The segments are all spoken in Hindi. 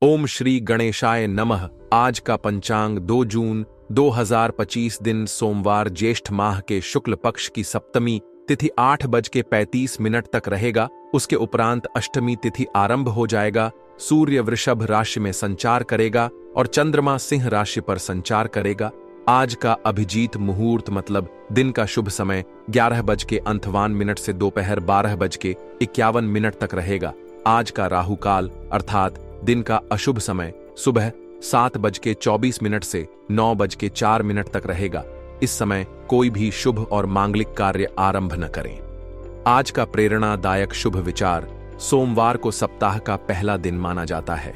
ओम श्री गणेशाय नमः। आज का पंचांग 2 जून 2025 दिन सोमवार ज्येष्ठ माह के शुक्ल पक्ष की सप्तमी तिथि 8:35 तक रहेगा। उसके उपरांत अष्टमी तिथि आरंभ हो जाएगा। सूर्य वृषभ राशि में संचार करेगा और चंद्रमा सिंह राशि पर संचार करेगा। आज का अभिजीत मुहूर्त मतलब दिन का शुभ समय 11:51 से दोपहर 12:51 तक रहेगा। आज का राहु काल अर्थात दिन का अशुभ समय सुबह 7:24 से 9:04 तक रहेगा। इस समय कोई भी शुभ और मांगलिक कार्य आरंभ न करें। आज का प्रेरणादायक शुभ विचार सोमवार को सप्ताह का पहला दिन माना जाता है,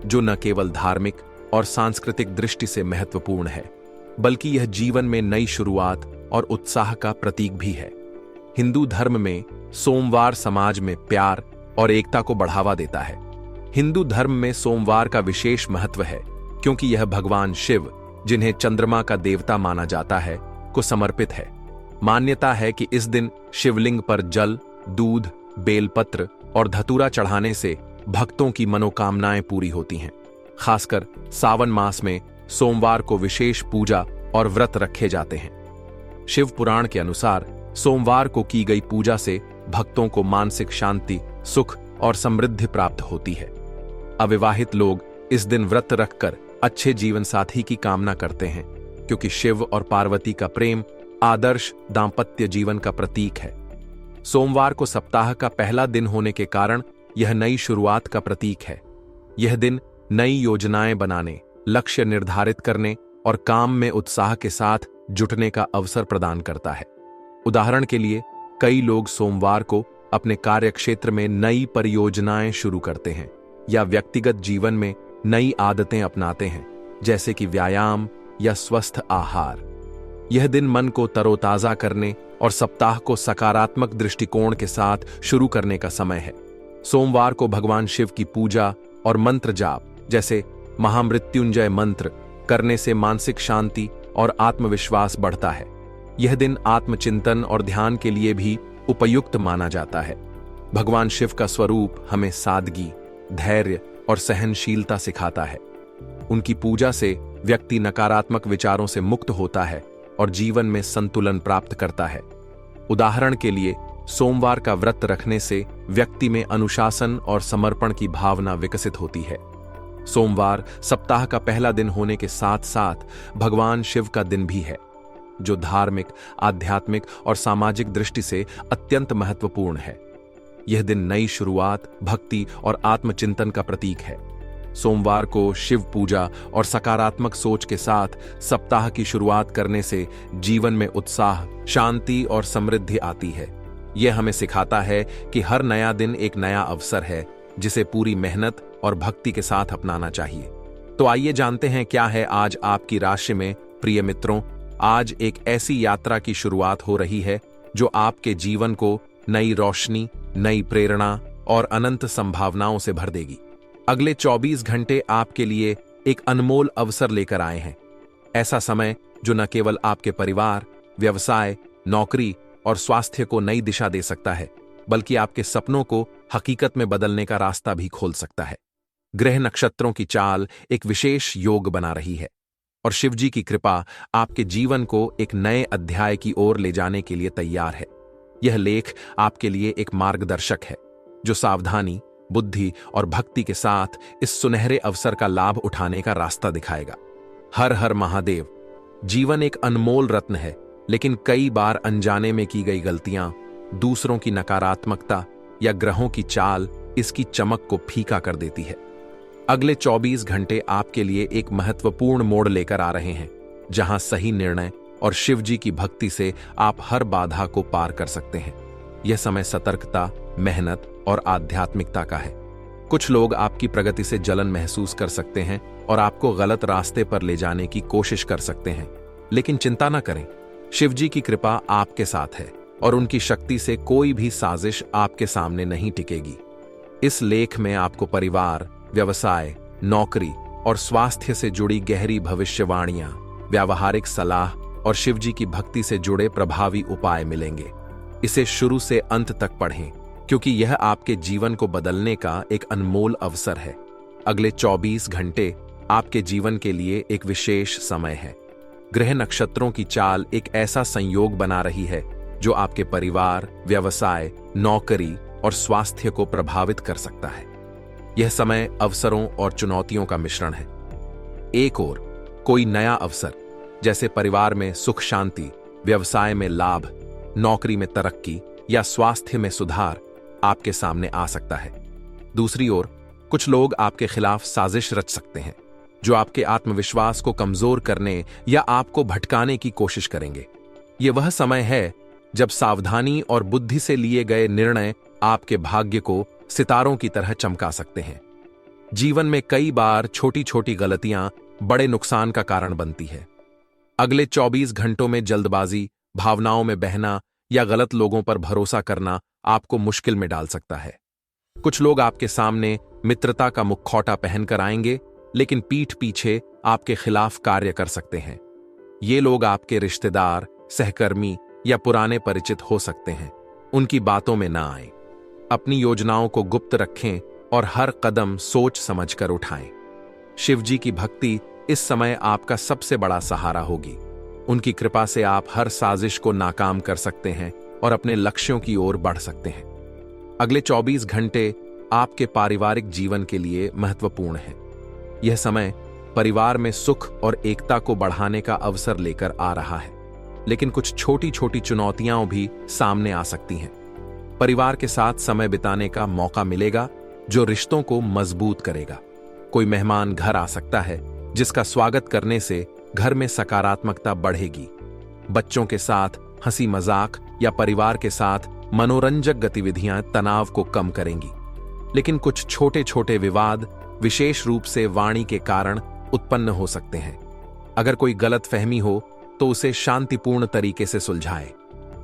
जो न केवल धार्मिक और सांस्कृतिक दृष्टि से महत्वपूर्ण है, बल्कि यह जीवन में नई शुरुआत और उत्साह का प्रतीक भी है। हिंदू धर्म में सोमवार समाज में प्यार और एकता को बढ़ावा देता है। हिंदू धर्म में सोमवार का विशेष महत्व है क्योंकि यह भगवान शिव, जिन्हें चंद्रमा का देवता माना जाता है, को समर्पित है। मान्यता है कि इस दिन शिवलिंग पर जल, दूध, बेलपत्र और धतूरा चढ़ाने से भक्तों की मनोकामनाएं पूरी होती हैं। खासकर सावन मास में सोमवार को विशेष पूजा और व्रत रखे जाते हैं। शिव पुराण के अनुसार सोमवार को की गई पूजा से भक्तों को मानसिक शांति, सुख और समृद्धि प्राप्त होती है। अविवाहित लोग इस दिन व्रत रखकर अच्छे जीवन साथी की कामना करते हैं, क्योंकि शिव और पार्वती का प्रेम आदर्श दांपत्य जीवन का प्रतीक है। सोमवार को सप्ताह का पहला दिन होने के कारण यह नई शुरुआत का प्रतीक है। यह दिन नई योजनाएं बनाने, लक्ष्य निर्धारित करने और काम में उत्साह के साथ जुटने का अवसर प्रदान करता है। उदाहरण के लिए, कई लोग सोमवार को अपने कार्यक्षेत्र में नई परियोजनाएं शुरू करते हैं या व्यक्तिगत जीवन में नई आदतें अपनाते हैं, जैसे कि व्यायाम या स्वस्थ आहार। यह दिन मन को तरोताजा करने और सप्ताह को सकारात्मक दृष्टिकोण के साथ शुरू करने का समय है। सोमवार को भगवान शिव की पूजा और मंत्र जाप, जैसे महामृत्युंजय मंत्र, करने से मानसिक शांति और आत्मविश्वास बढ़ता है। यह दिन आत्मचिंतन और ध्यान के लिए भी उपयुक्त माना जाता है। भगवान शिव का स्वरूप हमें सादगी, धैर्य और सहनशीलता सिखाता है। उनकी पूजा से व्यक्ति नकारात्मक विचारों से मुक्त होता है और जीवन में संतुलन प्राप्त करता है। उदाहरण के लिए, सोमवार का व्रत रखने से व्यक्ति में अनुशासन और समर्पण की भावना विकसित होती है। सोमवार सप्ताह का पहला दिन होने के साथ साथ भगवान शिव का दिन भी है, जो धार्मिक, आध्यात्मिक और सामाजिक दृष्टि से अत्यंत महत्वपूर्ण है। यह दिन नई शुरुआत, भक्ति और आत्मचिंतन का प्रतीक है। सोमवार को शिव पूजा और सकारात्मक सोच के साथ सप्ताह की शुरुआत करने से जीवन में उत्साह, शांति और समृद्धि आती है। यह हमें सिखाता है कि हर नया दिन एक नया अवसर है, जिसे पूरी मेहनत और भक्ति के साथ अपनाना चाहिए। तो आइए जानते हैं क्या है आज आपकी राशि में। प्रिय मित्रों, आज एक ऐसी यात्रा की शुरुआत हो रही है जो आपके जीवन को नई रोशनी, नई प्रेरणा और अनंत संभावनाओं से भर देगी। अगले 24 घंटे आपके लिए एक अनमोल अवसर लेकर आए हैं। ऐसा समय जो न केवल आपके परिवार, व्यवसाय, नौकरी और स्वास्थ्य को नई दिशा दे सकता है, बल्कि आपके सपनों को हकीकत में बदलने का रास्ता भी खोल सकता है। ग्रह नक्षत्रों की चाल एक विशेष योग बना रही है और शिवजी की कृपा आपके जीवन को एक नए अध्याय की ओर ले जाने के लिए तैयार है। यह लेख आपके लिए एक मार्गदर्शक है, जो सावधानी, बुद्धि और भक्ति के साथ इस सुनहरे अवसर का लाभ उठाने का रास्ता दिखाएगा। हर हर महादेव। जीवन एक अनमोल रत्न है, लेकिन कई बार अनजाने में की गई गलतियां, दूसरों की नकारात्मकता या ग्रहों की चाल इसकी चमक को फीका कर देती है। अगले 24 घंटे आपके लिए एक महत्वपूर्ण मोड़ लेकर आ रहे हैं, जहां सही निर्णय और शिवजी की भक्ति से आप हर बाधा को पार कर सकते हैं। यह समय सतर्कता, मेहनत और आध्यात्मिकता का है। कुछ लोग आपकी प्रगति से जलन महसूस कर सकते हैं और आपको गलत रास्ते पर ले जाने की कोशिश कर सकते हैं, लेकिन चिंता न करें। शिवजी की कृपा आपके साथ है और उनकी शक्ति से कोई भी साजिश आपके सामने नहीं टिकेगी। इस लेख में आपको परिवार, व्यवसाय, नौकरी और स्वास्थ्य से जुड़ी गहरी भविष्यवाणियां, व्यावहारिक सलाह और शिवजी की भक्ति से जुड़े प्रभावी उपाय मिलेंगे। इसे शुरू से अंत तक पढ़ें, क्योंकि यह आपके जीवन को बदलने का एक अनमोल अवसर है। अगले 24 घंटे आपके जीवन के लिए एक विशेष समय है। ग्रह नक्षत्रों की चाल एक ऐसा संयोग बना रही है जो आपके परिवार, व्यवसाय, नौकरी और स्वास्थ्य को प्रभावित कर सकता है। यह समय अवसरों और चुनौतियों का मिश्रण है। एक ओर कोई नया अवसर, जैसे परिवार में सुख शांति, व्यवसाय में लाभ, नौकरी में तरक्की या स्वास्थ्य में सुधार आपके सामने आ सकता है। दूसरी ओर कुछ लोग आपके खिलाफ साजिश रच सकते हैं, जो आपके आत्मविश्वास को कमजोर करने या आपको भटकाने की कोशिश करेंगे। यह वह समय है जब सावधानी और बुद्धि से लिए गए निर्णय आपके भाग्य को सितारों की तरह चमका सकते हैं। जीवन में कई बार छोटी छोटी गलतियां बड़े नुकसान का कारण बनती है। अगले 24 घंटों में जल्दबाजी, भावनाओं में बहना या गलत लोगों पर भरोसा करना आपको मुश्किल में डाल सकता है। कुछ लोग आपके सामने मित्रता का मुखौटा पहनकर आएंगे, लेकिन पीठ पीछे आपके खिलाफ कार्य कर सकते हैं। ये लोग आपके रिश्तेदार, सहकर्मी या पुराने परिचित हो सकते हैं। उनकी बातों में ना आएं। अपनी योजनाओं को गुप्त रखें और हर कदम सोच समझकर उठाएं। शिव जी की भक्ति इस समय आपका सबसे बड़ा सहारा होगी। उनकी कृपा से आप हर साजिश को नाकाम कर सकते हैं और अपने लक्ष्यों की ओर बढ़ सकते हैं। अगले 24 घंटे आपके पारिवारिक जीवन के लिए महत्वपूर्ण हैं। यह समय परिवार में सुख और एकता को बढ़ाने का अवसर लेकर आ रहा है, लेकिन कुछ छोटी छोटी चुनौतियां भी सामने आ सकती हैं। परिवार के साथ समय बिताने का मौका मिलेगा जो रिश्तों को मजबूत करेगा। कोई मेहमान घर आ सकता है जिसका स्वागत करने से घर में सकारात्मकता बढ़ेगी। बच्चों के साथ हंसी मजाक या परिवार के साथ मनोरंजक गतिविधियां तनाव को कम करेंगी। लेकिन कुछ छोटे छोटे विवाद, विशेष रूप से वाणी के कारण, उत्पन्न हो सकते हैं। अगर कोई गलतफहमी हो तो उसे शांतिपूर्ण तरीके से सुलझाएं।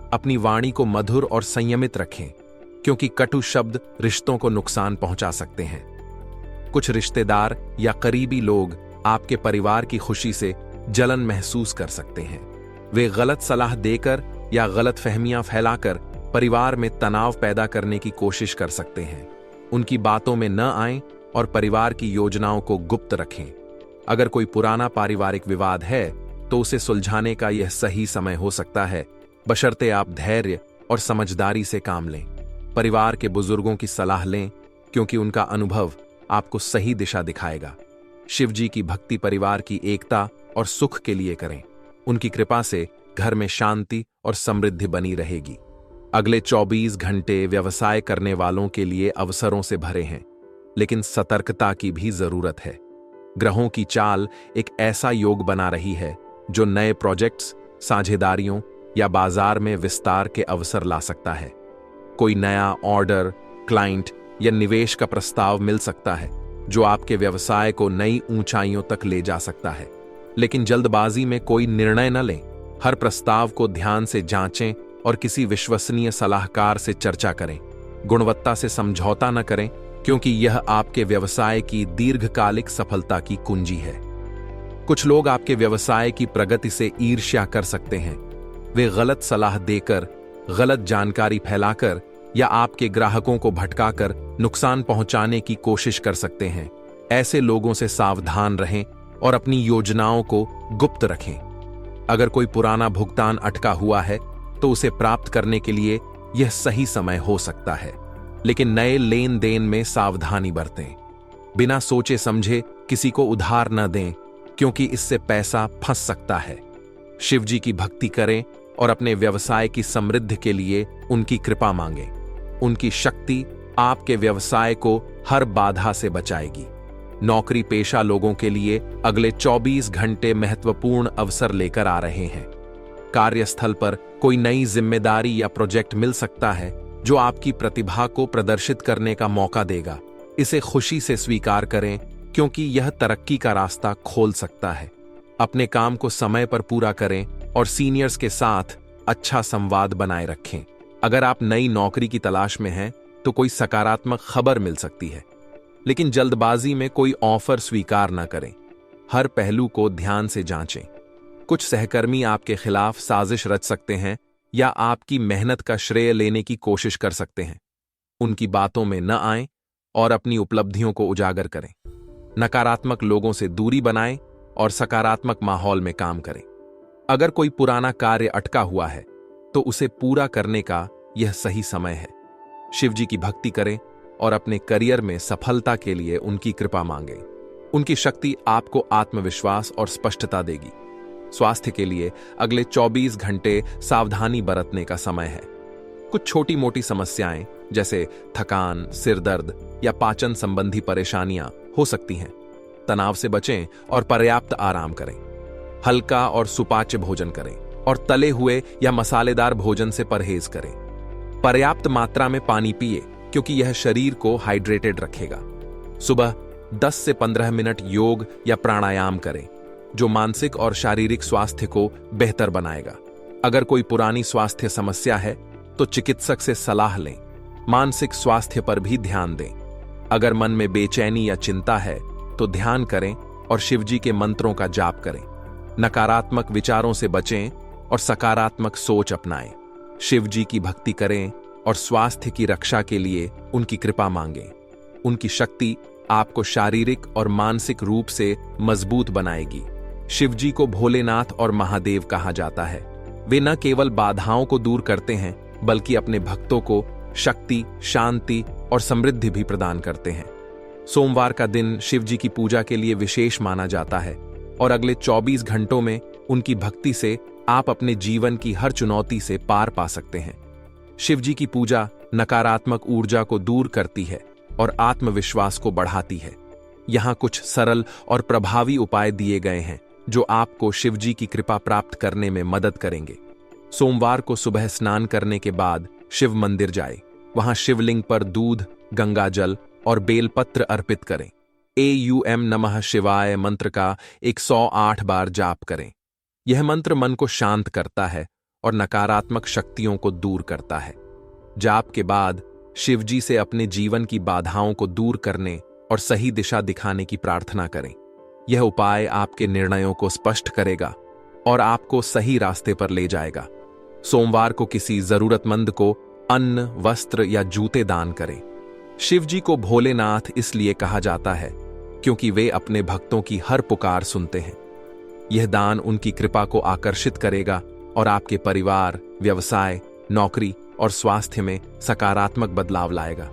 अपनी वाणी को मधुर और संयमित रखें, क्योंकि कटु शब्द रिश्तों को नुकसान पहुंचा सकते हैं। कुछ रिश्तेदार या करीबी लोग आपके परिवार की खुशी से जलन महसूस कर सकते हैं। वे गलत सलाह देकर या गलतफहमियां फैलाकर परिवार में तनाव पैदा करने की कोशिश कर सकते हैं। उनकी बातों में न आएं और परिवार की योजनाओं को गुप्त रखें। अगर कोई पुराना पारिवारिक विवाद है तो उसे सुलझाने का यह सही समय हो सकता है, बशर्ते आप धैर्य और समझदारी से काम लें। परिवार के बुजुर्गों की सलाह लें, क्योंकि उनका अनुभव आपको सही दिशा दिखाएगा। शिव जी की भक्ति परिवार की एकता और सुख के लिए करें। उनकी कृपा से घर में शांति और समृद्धि बनी रहेगी। अगले 24 घंटे व्यवसाय करने वालों के लिए अवसरों से भरे हैं, लेकिन सतर्कता की भी जरूरत है। ग्रहों की चाल एक ऐसा योग बना रही है जो नए प्रोजेक्ट्स, साझेदारियों या बाजार में विस्तार के अवसर ला सकता है। कोई नया ऑर्डर, क्लाइंट या निवेश का प्रस्ताव मिल सकता है जो आपके व्यवसाय को नई ऊंचाइयों तक ले जा सकता है। लेकिन जल्दबाजी में कोई निर्णय न लें। हर प्रस्ताव को ध्यान से जांचें और किसी विश्वसनीय सलाहकार से चर्चा करें। गुणवत्ता से समझौता न करें, क्योंकि यह आपके व्यवसाय की दीर्घकालिक सफलता की कुंजी है। कुछ लोग आपके व्यवसाय की प्रगति से ईर्ष्या कर सकते हैं। वे गलत सलाह देकर, गलत जानकारी फैलाकर या आपके ग्राहकों को भटकाकर नुकसान पहुंचाने की कोशिश कर सकते हैं। ऐसे लोगों से सावधान रहें और अपनी योजनाओं को गुप्त रखें। अगर कोई पुराना भुगतान अटका हुआ है तो उसे प्राप्त करने के लिए यह सही समय हो सकता है, लेकिन नए लेन देन में सावधानी बरतें। बिना सोचे समझे किसी को उधार न दें, क्योंकि इससे पैसा फंस सकता है। शिव जी की भक्ति करें और अपने व्यवसाय की समृद्धि के लिए उनकी कृपा मांगें। उनकी शक्ति आपके व्यवसाय को हर बाधा से बचाएगी। नौकरी पेशा लोगों के लिए अगले 24 घंटे महत्वपूर्ण अवसर लेकर आ रहे हैं। कार्यस्थल पर कोई नई जिम्मेदारी या प्रोजेक्ट मिल सकता है जो आपकी प्रतिभा को प्रदर्शित करने का मौका देगा। इसे खुशी से स्वीकार करें, क्योंकि यह तरक्की का रास्ता खोल सकता है। अपने काम को समय पर पूरा करें और सीनियर्स के साथ अच्छा संवाद बनाए रखें। अगर आप नई नौकरी की तलाश में हैं तो कोई सकारात्मक खबर मिल सकती है, लेकिन जल्दबाजी में कोई ऑफर स्वीकार न करें। हर पहलू को ध्यान से जांचें। कुछ सहकर्मी आपके खिलाफ साजिश रच सकते हैं या आपकी मेहनत का श्रेय लेने की कोशिश कर सकते हैं। उनकी बातों में न आएं और अपनी उपलब्धियों को उजागर करें। नकारात्मक लोगों से दूरी बनाएं और सकारात्मक माहौल में काम करें। अगर कोई पुराना कार्य अटका हुआ है तो उसे पूरा करने का यह सही समय है। शिव जी की भक्ति करें और अपने करियर में सफलता के लिए उनकी कृपा मांगें। उनकी शक्ति आपको आत्मविश्वास और स्पष्टता देगी। स्वास्थ्य के लिए अगले 24 घंटे सावधानी बरतने का समय है। कुछ छोटी मोटी समस्याएं जैसे थकान, सिर दर्द या पाचन संबंधी परेशानियां हो सकती हैं। तनाव से बचें और पर्याप्त आराम करें। हल्का और सुपाच्य भोजन करें और तले हुए या मसालेदार भोजन से परहेज करें। पर्याप्त मात्रा में पानी पिए क्योंकि यह शरीर को हाइड्रेटेड रखेगा। सुबह 10 से 15 मिनट योग या प्राणायाम करें जो मानसिक और शारीरिक स्वास्थ्य को बेहतर बनाएगा। अगर कोई पुरानी स्वास्थ्य समस्या है तो चिकित्सक से सलाह लें। मानसिक स्वास्थ्य पर भी ध्यान दें। अगर मन में बेचैनी या चिंता है तो ध्यान करें और शिवजी के मंत्रों का जाप करें। नकारात्मक विचारों से बचें और सकारात्मक सोच अपनाएं। शिवजी की भक्ति करें और स्वास्थ्य की रक्षा के लिए उनकी कृपा मांगें। उनकी शक्ति आपको शारीरिक और मानसिक रूप से मजबूत बनाएगी। शिवजी को भोलेनाथ और महादेव कहा जाता है। वे न केवल बाधाओं को दूर करते हैं बल्कि अपने भक्तों को शक्ति, शांति और समृद्धि भी प्रदान करते हैं। सोमवार का दिन शिवजी की पूजा के लिए विशेष माना जाता है और अगले 24 घंटों में उनकी भक्ति से आप अपने जीवन की हर चुनौती से पार पा सकते हैं। शिवजी की पूजा नकारात्मक ऊर्जा को दूर करती है और आत्मविश्वास को बढ़ाती है। यहाँ कुछ सरल और प्रभावी उपाय दिए गए हैं जो आपको शिवजी की कृपा प्राप्त करने में मदद करेंगे। सोमवार को सुबह स्नान करने के बाद शिव मंदिर जाएं। वहां शिवलिंग पर दूध, गंगा जल और बेलपत्र अर्पित करें। एयूएम नमः शिवाय मंत्र का 108 बार जाप करें। यह मंत्र मन को शांत करता है और नकारात्मक शक्तियों को दूर करता है। जाप के बाद शिवजी से अपने जीवन की बाधाओं को दूर करने और सही दिशा दिखाने की प्रार्थना करें। यह उपाय आपके निर्णयों को स्पष्ट करेगा और आपको सही रास्ते पर ले जाएगा। सोमवार को किसी जरूरतमंद को अन्न, वस्त्र या जूते दान करें। शिवजी को भोलेनाथ इसलिए कहा जाता है क्योंकि वे अपने भक्तों की हर पुकार सुनते हैं। यह दान उनकी कृपा को आकर्षित करेगा और आपके परिवार, व्यवसाय, नौकरी और स्वास्थ्य में सकारात्मक बदलाव लाएगा।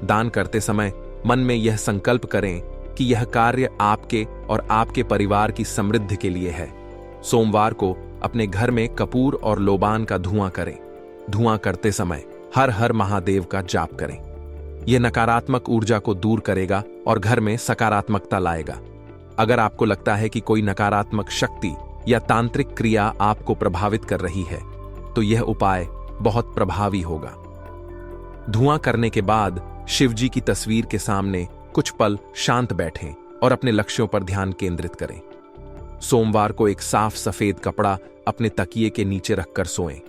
दान करते समय मन में यह संकल्प करें कि यह कार्य आपके और आपके परिवार की समृद्धि के लिए है। सोमवार को अपने घर में कपूर और लोबान का धुआं करें। धुआं करते समय हर हर महादेव का जाप करें। यह नकारात्मक ऊर्जा को दूर करेगा और घर में सकारात्मकता लाएगा। अगर आपको लगता है कि कोई नकारात्मक शक्ति या तांत्रिक क्रिया आपको प्रभावित कर रही है तो यह उपाय बहुत प्रभावी होगा। धुआं करने के बाद शिवजी की तस्वीर के सामने कुछ पल शांत बैठें और अपने लक्ष्यों पर ध्यान केंद्रित करें। सोमवार को एक साफ सफेद कपड़ा अपने तकिए के नीचे रखकर सोएं।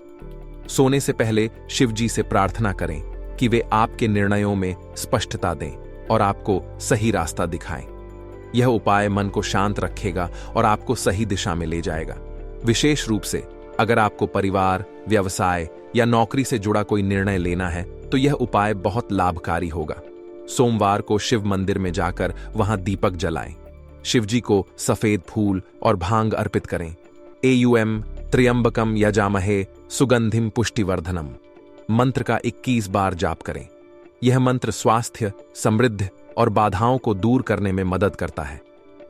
सोने से पहले शिवजी से प्रार्थना करें कि वे आपके निर्णयों में स्पष्टता दें और आपको सही रास्ता दिखाएं। यह उपाय मन को शांत रखेगा और आपको सही दिशा में ले जाएगा। विशेष रूप से अगर आपको परिवार, व्यवसाय या नौकरी से जुड़ा कोई निर्णय लेना है तो यह उपाय बहुत लाभकारी होगा। सोमवार को शिव मंदिर में जाकर वहां दीपक जलाएं। शिवजी को सफेद फूल और भांग अर्पित करें। एयूएम त्र्यंबकम यजामहे सुगंधिम पुष्टिवर्धनम मंत्र का 21 बार जाप करें। यह मंत्र स्वास्थ्य, समृद्धि और बाधाओं को दूर करने में मदद करता है।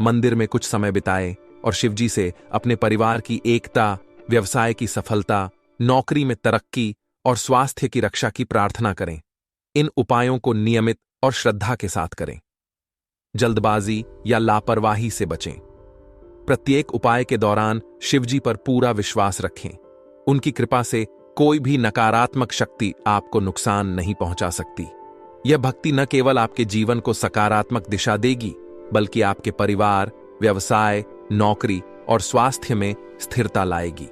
मंदिर में कुछ समय बिताएं और शिवजी से अपने परिवार की एकता, व्यवसाय की सफलता, नौकरी में तरक्की और स्वास्थ्य की रक्षा की प्रार्थना करें। इन उपायों को नियमित और श्रद्धा के साथ करें। जल्दबाजी या लापरवाही से बचें। प्रत्येक उपाय के दौरान शिवजी पर पूरा विश्वास रखें। उनकी कृपा से कोई भी नकारात्मक शक्ति आपको नुकसान नहीं पहुंचा सकती। यह भक्ति न केवल आपके जीवन को सकारात्मक दिशा देगी बल्कि आपके परिवार, व्यवसाय, नौकरी और स्वास्थ्य में स्थिरता लाएगी।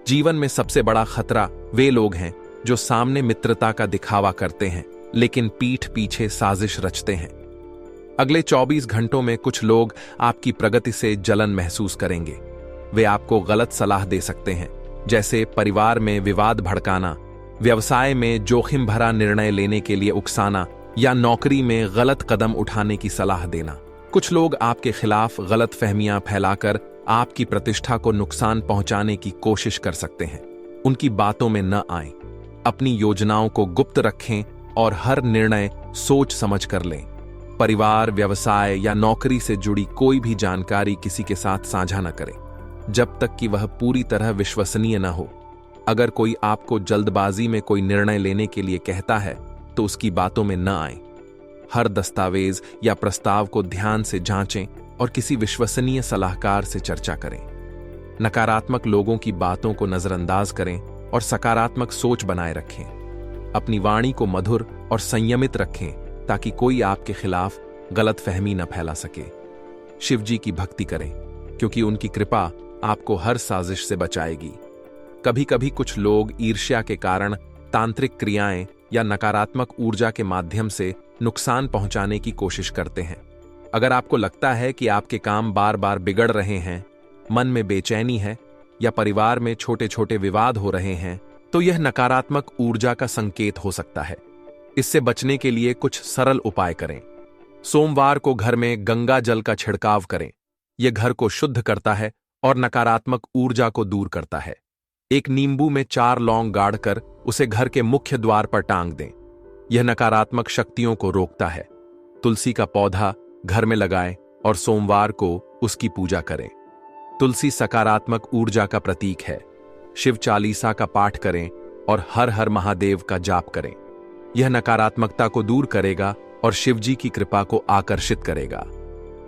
जीवन में सबसे बड़ा खतरा वे लोग हैं जो सामने मित्रता का दिखावा करते हैं लेकिन पीठ पीछे साजिश रचते हैं। अगले 24 घंटों में कुछ लोग आपकी प्रगति से जलन महसूस करेंगे। वे आपको गलत सलाह दे सकते हैं, जैसे परिवार में विवाद भड़काना, व्यवसाय में जोखिम भरा निर्णय लेने के लिए उकसाना या नौकरी में गलत कदम उठाने की सलाह देना। कुछ लोग आपके खिलाफ गलत फहमियां फैलाकर आपकी प्रतिष्ठा को नुकसान पहुंचाने की कोशिश कर सकते हैं। उनकी बातों में न आएं। अपनी योजनाओं को गुप्त रखें और हर निर्णय सोच समझ कर लें। परिवार, व्यवसाय या नौकरी से जुड़ी कोई भी जानकारी किसी के साथ साझा न करें जब तक कि वह पूरी तरह विश्वसनीय न हो। अगर कोई आपको जल्दबाजी में कोई निर्णय लेने के लिए कहता है तो उसकी बातों में न आएं। हर दस्तावेज या प्रस्ताव को ध्यान से जांचें और किसी विश्वसनीय सलाहकार से चर्चा करें। नकारात्मक लोगों की बातों को नजरअंदाज करें और सकारात्मक सोच बनाए रखें। अपनी वाणी को मधुर और संयमित रखें ताकि कोई आपके खिलाफ गलतफहमी न फैला सके। शिव जी की भक्ति करें क्योंकि उनकी कृपा आपको हर साजिश से बचाएगी। कभी कभी कुछ लोग ईर्ष्या के कारण तांत्रिक क्रियाएं या नकारात्मक ऊर्जा के माध्यम से नुकसान पहुंचाने की कोशिश करते हैं। अगर आपको लगता है कि आपके काम बार बार बिगड़ रहे हैं, मन में बेचैनी है या परिवार में छोटे छोटे विवाद हो रहे हैं, तो यह नकारात्मक ऊर्जा का संकेत हो सकता है। इससे बचने के लिए कुछ सरल उपाय करें। सोमवार को घर में गंगा जल का छिड़काव करें। यह घर को शुद्ध करता है और नकारात्मक ऊर्जा को दूर करता है। एक नींबू में 4 लौंग गाड़कर उसे घर के मुख्य द्वार पर टांग दें। यह नकारात्मक शक्तियों को रोकता है। तुलसी का पौधा घर में लगाएं और सोमवार को उसकी पूजा करें। तुलसी सकारात्मक ऊर्जा का प्रतीक है। शिव चालीसा का पाठ करें और हर हर महादेव का जाप करें। यह नकारात्मकता को दूर करेगा और शिव जी की कृपा को आकर्षित करेगा।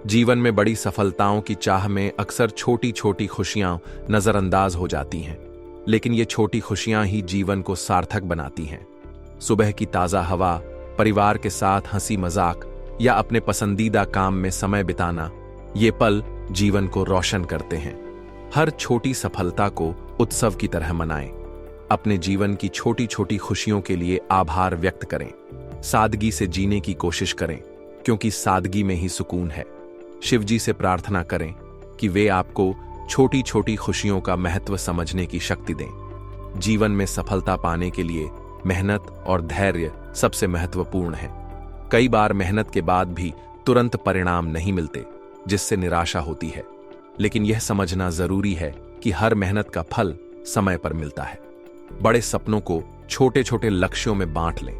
जीवन में बड़ी सफलताओं की चाह में अक्सर छोटी छोटी खुशियां नजरअंदाज हो जाती हैं, लेकिन ये छोटी खुशियां ही जीवन को सार्थक बनाती हैं। सुबह की ताजा हवा, परिवार के साथ हंसी मजाक या अपने पसंदीदा काम में समय बिताना, ये पल जीवन को रोशन करते हैं। हर छोटी सफलता को उत्सव की तरह मनाएं। अपने जीवन की छोटी छोटी खुशियों के लिए आभार व्यक्त करें। सादगी से जीने की कोशिश करें क्योंकि सादगी में ही सुकून है। शिव जी से प्रार्थना करें कि वे आपको छोटी छोटी खुशियों का महत्व समझने की शक्ति दें। जीवन में सफलता पाने के लिए मेहनत और धैर्य सबसे महत्वपूर्ण है। कई बार मेहनत के बाद भी तुरंत परिणाम नहीं मिलते, जिससे निराशा होती है, लेकिन यह समझना जरूरी है कि हर मेहनत का फल समय पर मिलता है। बड़े सपनों को छोटे छोटे लक्ष्यों में बांट लें।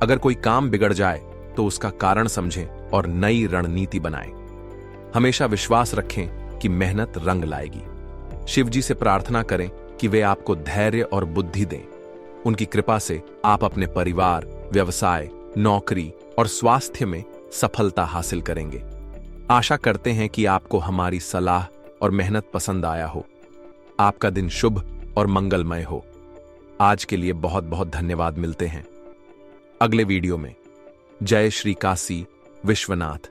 अगर कोई काम बिगड़ जाए तो उसका कारण समझें और नई रणनीति बनाएं। हमेशा विश्वास रखें कि मेहनत रंग लाएगी। शिव जी से प्रार्थना करें कि वे आपको धैर्य और बुद्धि दें। उनकी कृपा से आप अपने परिवार, व्यवसाय, नौकरी और स्वास्थ्य में सफलता हासिल करेंगे। आशा करते हैं कि आपको हमारी सलाह और मेहनत पसंद आया हो। आपका दिन शुभ और मंगलमय हो। आज के लिए बहुत बहुत धन्यवाद। मिलते हैं अगले वीडियो में। जय श्री काशी विश्वनाथ।